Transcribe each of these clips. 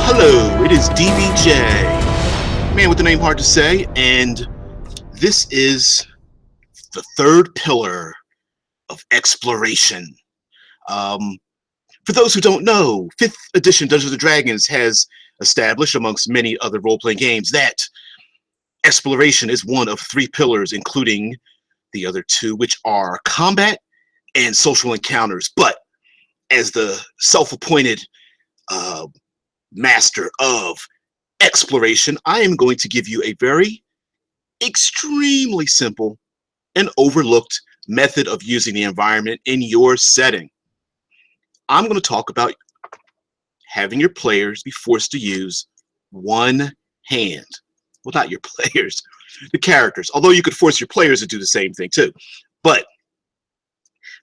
Hello, it is DBJ, man with the name hard to say, and this is the third pillar of exploration. Um, for those who don't know, 5th edition Dungeons & Dragons has established, amongst many other role-playing games, that exploration is one of 3 pillars, including the other 2, which are combat and social encounters. But as the self-appointed master of exploration, I am going to give you a very extremely simple and overlooked method of using the environment in your setting. I'm going to talk about having your players be forced to use one hand. Well, not your players, the characters, although you could force your players to do the same thing too. But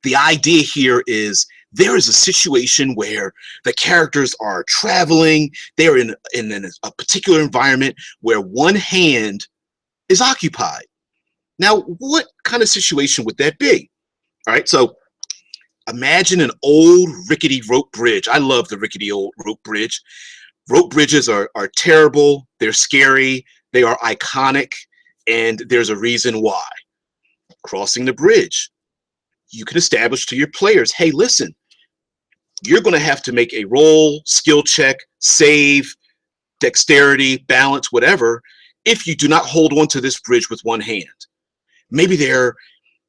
the idea here is there is a situation where the characters are traveling, they're in a particular environment where one hand is occupied. Now, what kind of situation would that be? All right, so imagine an old rickety rope bridge. I love the rickety old rope bridge. Rope bridges are terrible, they're scary, they are iconic, and there's a reason why. Crossing the bridge, you can establish to your players, hey, listen, you're going to have to make a roll, skill check, save, dexterity, balance, whatever, if you do not hold on to this bridge with one hand. Maybe they're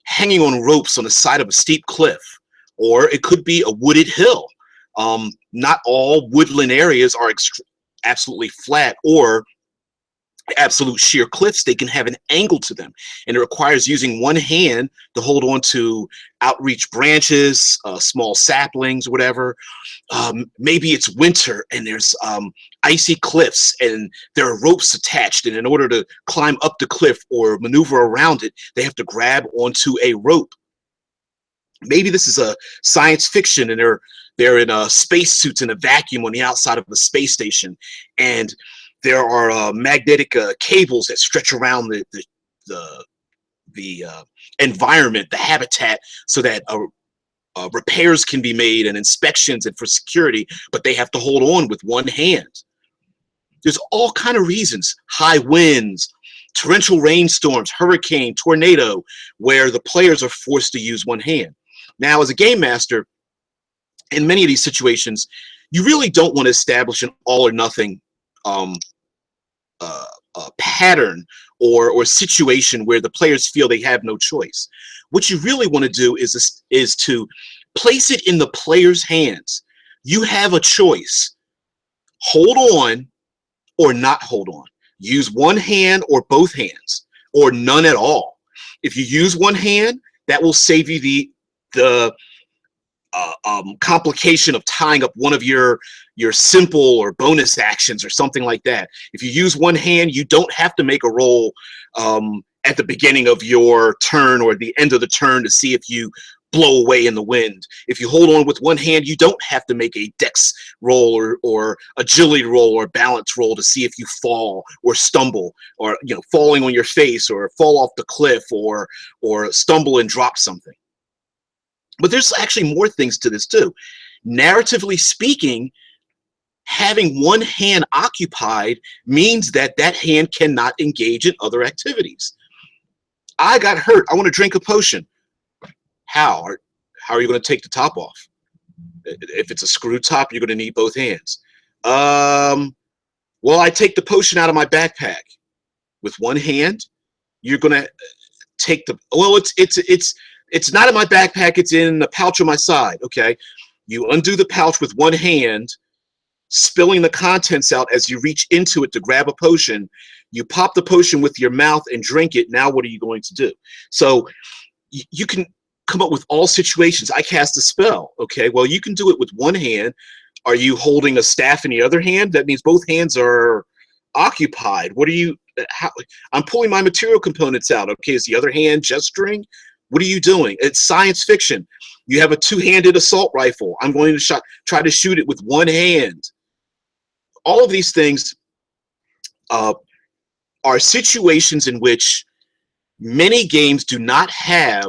hanging on ropes on the side of a steep cliff, or it could be a wooded hill. Not all woodland areas are absolutely flat or absolute sheer cliffs. They can have an angle to them, and it requires using one hand to hold on to outreach branches, small saplings, whatever. Maybe it's winter and there's icy cliffs and there are ropes attached, and in order to climb up the cliff or maneuver around it, they have to grab onto a rope. Maybe this is a science fiction and they're in space suits in a vacuum on the outside of the space station, and there are magnetic cables that stretch around the environment, the habitat, so that repairs can be made and inspections and for security, but they have to hold on with one hand. There's all kind of reasons, high winds, torrential rainstorms, hurricane, tornado, where the players are forced to use one hand. Now, as a game master, in many of these situations, you really don't want to establish an all or nothing pattern or situation where the players feel they have no choice. What you really want to do is to place it in the player's hands. You have a choice. Hold on or not hold on. Use one hand or both hands, or none at all. If you use one hand, that will save you the complication of tying up one of your simple or bonus actions or something like that. If you use one hand, you don't have to make a roll at the beginning of your turn or the end of the turn to see if you blow away in the wind. If you hold on with one hand, you don't have to make a dex roll or agility roll or balance roll to see if you fall or stumble, or falling on your face or fall off the cliff or stumble and drop something. But there's actually more things to this too. Narratively speaking, having one hand occupied means that that hand cannot engage in other activities. I got hurt. I want to drink a potion. How are you going to take the top off? If it's a screw top, you're going to need both hands. Well, I take the potion out of my backpack. With one hand, you're going to take the, well, it's not in my backpack, it's in the pouch on my side. Okay, you undo the pouch with one hand, spilling the contents out as you reach into it to grab a potion. You pop the potion with your mouth and drink it. Now what are you going to do? So you can come up with all situations. I cast a spell. Okay, well, you can do it with one hand. Are you holding a staff in the other hand? That means both hands are occupied. What are you, I'm pulling my material components out. Okay, is the other hand gesturing? What are you doing? It's science fiction. You have a two-handed assault rifle. I'm going to try to shoot it with one hand. All of these things are situations in which many games do not have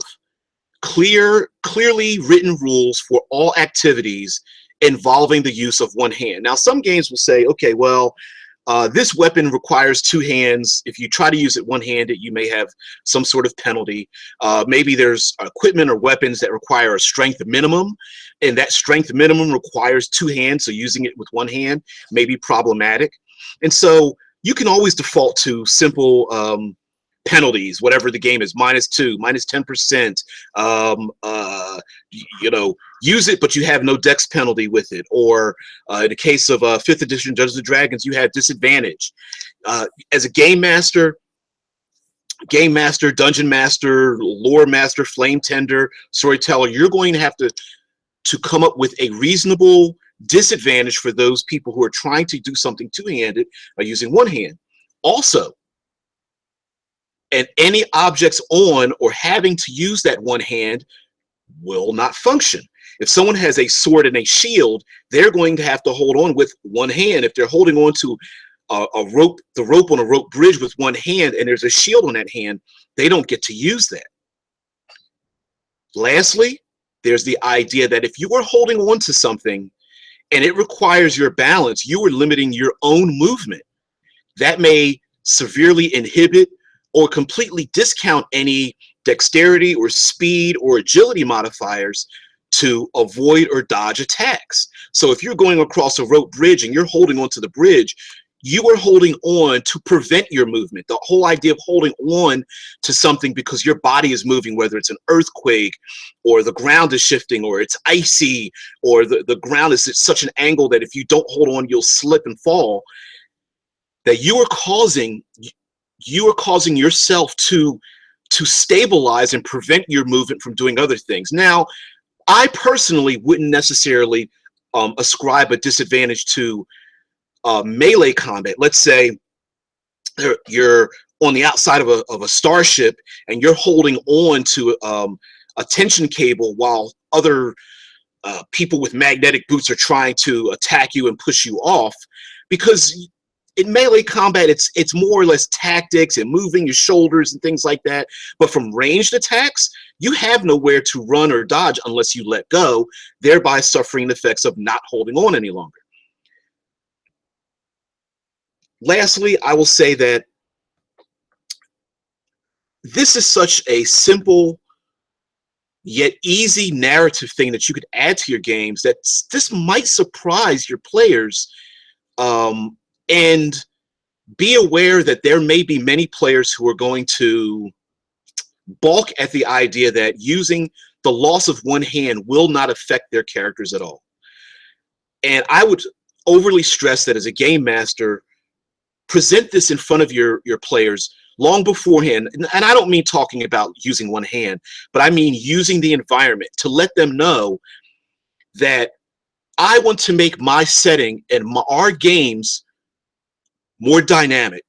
clearly written rules for all activities involving the use of one hand. Now, some games will say, okay, well, this weapon requires two hands. If you try to use it one-handed, you may have some sort of penalty. Maybe there's equipment or weapons that require a strength minimum, and that strength minimum requires two hands, so using it with one hand may be problematic. And so you can always default to simple penalties, whatever the game is, -2, -10%, you know, use it, but you have no dex penalty with it. Or in the case of 5th edition Dungeons and Dragons, you have disadvantage. As a game master, dungeon master, lore master, flame tender, storyteller, you're going to have to come up with a reasonable disadvantage for those people who are trying to do something two-handed by using one hand. Also, and any objects on or having to use that one hand will not function. If someone has a sword and a shield, they're going to have to hold on with one hand. If they're holding on to a rope, the rope on a rope bridge with one hand, and there's a shield on that hand, they don't get to use that. Lastly, there's the idea that if you are holding on to something and it requires your balance, you are limiting your own movement. That may severely inhibit or completely discount any dexterity or speed or agility modifiers to avoid or dodge attacks. So if you're going across a rope bridge and you're holding onto the bridge, you are holding on to prevent your movement. The whole idea of holding on to something because your body is moving, whether it's an earthquake or the ground is shifting or it's icy or the ground is at such an angle that if you don't hold on, you'll slip and fall, that you are causing yourself to stabilize and prevent your movement from doing other things. Now, I personally wouldn't necessarily ascribe a disadvantage to melee combat. Let's say you're on the outside of a starship and you're holding on to a tension cable while other people with magnetic boots are trying to attack you and push you off, because in melee combat, it's more or less tactics and moving your shoulders and things like that. But from ranged attacks, you have nowhere to run or dodge unless you let go, thereby suffering the effects of not holding on any longer. Lastly, I will say that this is such a simple yet easy narrative thing that you could add to your games that this might surprise your players. And be aware that there may be many players who are going to balk at the idea that using the loss of one hand will not affect their characters at all. And I would overly stress that as a game master, present this in front of your players long beforehand. And I don't mean talking about using one hand, but I mean using the environment to let them know that I want to make my setting and our games more dynamic.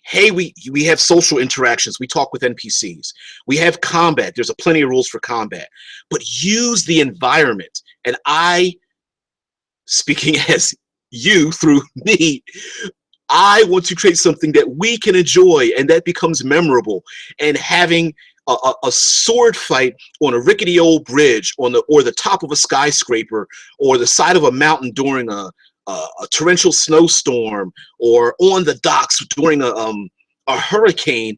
Hey, we have social interactions. We talk with NPCs. We have combat. There's plenty of rules for combat. But use the environment. And I, speaking as you through me, I want to create something that we can enjoy and that becomes memorable. And having a sword fight on a rickety old bridge or the top of a skyscraper or the side of a mountain during a torrential snowstorm, or on the docks during a hurricane,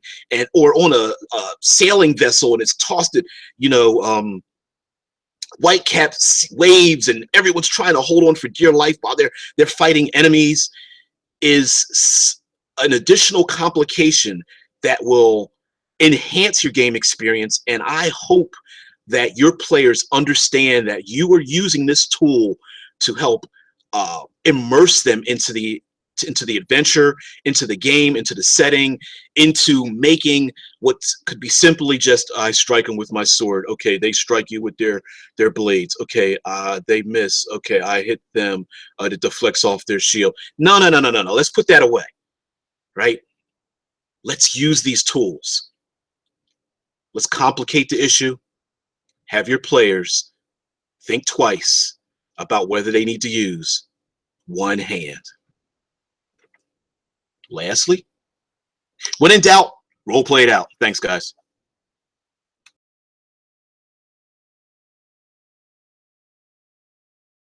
or on a sailing vessel and it's tossed at white capped waves and everyone's trying to hold on for dear life while they're fighting enemies, is an additional complication that will enhance your game experience. And I hope that your players understand that you are using this tool to help immerse them into the adventure, into the game, into the setting, into making what could be simply just, I strike them with my sword. Okay, they strike you with their blades. Okay, they miss. Okay, I hit them. It deflects off their shield. No. Let's put that away, right? Let's use these tools. Let's complicate the issue. Have your players think twice about whether they need to use one hand. Lastly, when in doubt, role play it out. Thanks, guys.